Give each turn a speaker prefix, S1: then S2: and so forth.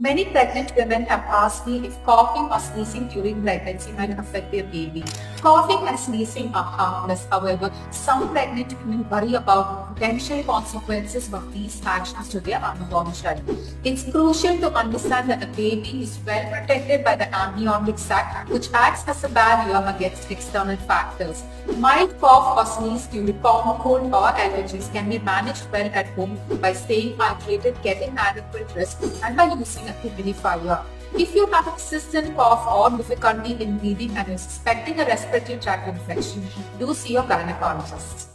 S1: Many pregnant women have asked me if coughing or sneezing during pregnancy might affect their baby. Coughing and sneezing are harmless. However, some pregnant women worry about potential consequences of these actions to their unborn child. It's crucial to understand that the baby is well protected by the amniotic sac, which acts as a barrier against external factors. Mild cough or sneeze during common cold or allergies can be managed well at home by staying hydrated, getting adequate rest, and by using a humidifier. If you have a persistent cough or difficulty in breathing and are suspecting a respiratory tract infection, do see your gynecologist.